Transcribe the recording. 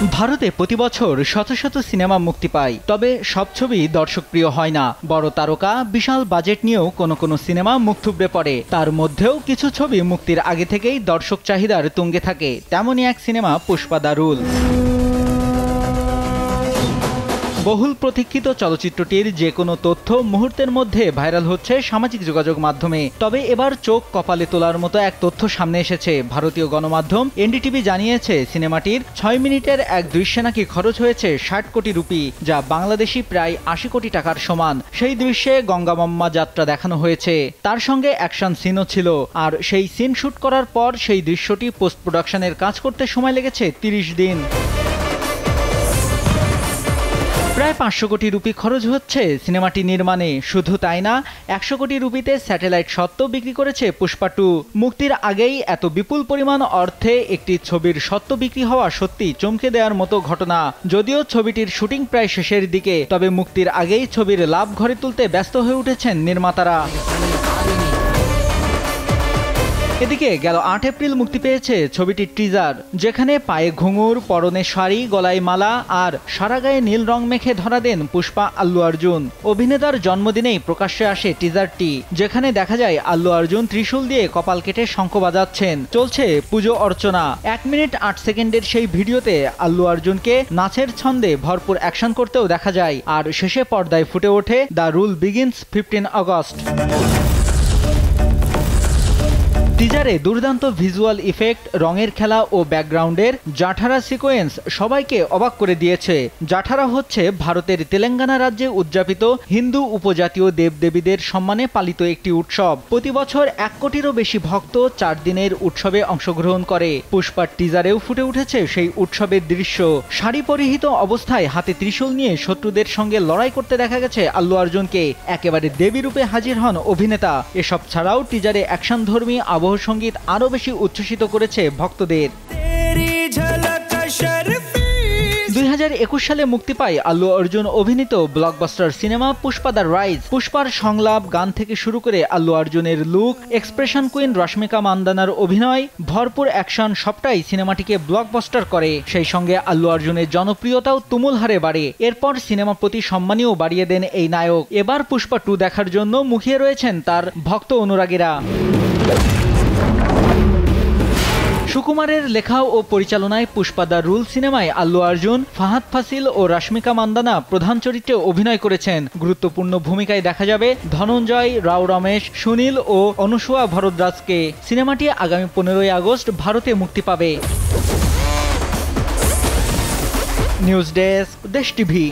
ভারতে প্রতি বছর শত শত সিনেমা মুক্তি পায়, তবে সব ছবি দর্শকপ্রিয় হয় না। বড় তারকা, বিশাল বাজেট নিয়েও কোনো সিনেমা মুখ থুবড়ে পড়ে। তার মধ্যেও কিছু ছবি মুক্তির আগে থেকেই দর্শক চাহিদার তুঙ্গে থাকে। তেমনই এক সিনেমা পুষ্পা দ্য রুল। বহুল প্রতীক্ষিত চলচ্চিত্রটির যে কোনো তথ্য মুহূর্তের মধ্যে ভাইরাল হচ্ছে সামাজিক যোগাযোগ মাধ্যমে। তবে এবার চোখ কপালে তোলার মতো এক তথ্য সামনে এসেছে। ভারতীয় গণমাধ্যম এনডিটিভি জানিয়েছে, সিনেমাটির 6 মিনিটের এক দৃশ্যে নাকি খরচ হয়েছে 60 কোটি রুপি, যা বাংলাদেশি প্রায় 80 কোটি টাকার সমান। সেই দৃশ্যে গঙ্গামাম্মা যাত্রা দেখানো হয়েছে, তার সঙ্গে অ্যাকশন সিনও ছিল। আর সেই সিন শুট করার পর সেই দৃশ্যটি পোস্ট প্রোডাকশনের কাজ করতে সময় লেগেছে 30 দিন। প্রায় 500 কোটি রুপি খরচ হচ্ছে সিনেমাটি নির্মাণে। শুধু তাই না, 100 কোটি রুপিতে স্যাটেলাইট স্বত্ব বিক্রি করেছে পুষ্পা 2। মুক্তির আগেই এত বিপুল পরিমাণ অর্থে একটি ছবির স্বত্ব বিক্রি হওয়া সত্যি চমকে দেওয়ার মতো ঘটনা। যদিও ছবিটির শুটিং প্রায় শেষের দিকে, তবে মুক্তির আগেই ছবির লাভ ঘরে তুলতে ব্যস্ত হয়ে উঠেছেন নির্মাতারা। এদিকে গেল 8 এপ্রিল মুক্তি পেয়েছে ছবিটির টিজার, যেখানে পায়ে ঘুঙুর, পরনে শাড়ি, গলায় মালা আর সারা গায়ে নীল রং মেখে ধরা দেন পুষ্পা আল্লু অর্জুন। অভিনেতার জন্মদিনেই প্রকাশ্যে আসে টিজারটি, যেখানে দেখা যায় আল্লু অর্জুন ত্রিশূল দিয়ে কপাল কেটে শঙ্খ বাজাচ্ছেন। চলছে পুজো অর্চনা। 1 মিনিট 8 সেকেন্ডের সেই ভিডিওতে আল্লু অর্জুনকে নাচের ছন্দে ভরপুর অ্যাকশন করতেও দেখা যায়। আর শেষে পর্দায় ফুটে ওঠে দ্য রুল বিগিনস 15 আগস্ট। টিজারে দুর্দান্ত ভিজুয়াল ইফেক্ট, রঙের খেলা ও ব্যাকগ্রাউন্ডের জাঠারা সিকোয়েন্স সবাইকে অবাক করে দিয়েছে। জাঠারা হচ্ছে ভারতের তেলেঙ্গানা রাজ্যে উদযাপিত হিন্দু উপজাতীয় দেবদেবীদের সম্মানে পালিত একটি উৎসব। প্রতি বছর 1 কোটিরও বেশি ভক্ত 4 দিনের উৎসবে অংশগ্রহণ করে। পুষ্পার টিজারেও ফুটে উঠেছে সেই উৎসবের দৃশ্য। শাড়ি পরিহিত অবস্থায় হাতে ত্রিশূল নিয়ে শত্রুদের সঙ্গে লড়াই করতে দেখা গেছে আল্লু অর্জুনকে। একেবারে দেবী রূপে হাজির হন অভিনেতা। এসব ছাড়াও টিজারে অ্যাকশনধর্মী সঙ্গীত আরো বেশি উচ্ছ্বসিত করেছে ভক্তদের। 2021 সালে মুক্তি পায় আল্লু অর্জুন অভিনীত blockbuster cinema Pushpa the rise. পুষ্পার সংলাপ, গান থেকে শুরু করে আল্লু অর্জুনের লুক, এক্সপ্রেশন কুইন রশ্মিকা মান্দানার অভিনয়, ভরপুর অ্যাকশন সবটাই সিনেমাটিকে ব্লকবাস্টার করে। সেই সঙ্গে আল্লু অর্জুনের জনপ্রিয়তাও তুমুল হারে বাড়ে। এরপর সিনেমা প্রতি সম্মানীয় বাড়িয়ে দেন এই নায়ক। এবার পুষ্পা 2 দেখার জন্য মুখিয়ে রয়েছেন তার ভক্ত অনুরাগীরা। সুকুমারের লেখা ও পরিচালনায় পুষ্পা দ্য রুল সিনেমায় আল্লু অর্জুন, ফাহাদ ফাসিল ও রশ্মিকা মান্দানা প্রধান চরিত্রে অভিনয় করেছেন। গুরুত্বপূর্ণ ভূমিকায় দেখা যাবে ধনঞ্জয়, রাও রমেশ, সুনীল ও অনুসুয়া ভরদ্বাজকে। সিনেমাটি আগামী 15 আগস্ট ভারতে মুক্তি পাবে। নিউজ ডেস্ক, দেশ টিভি।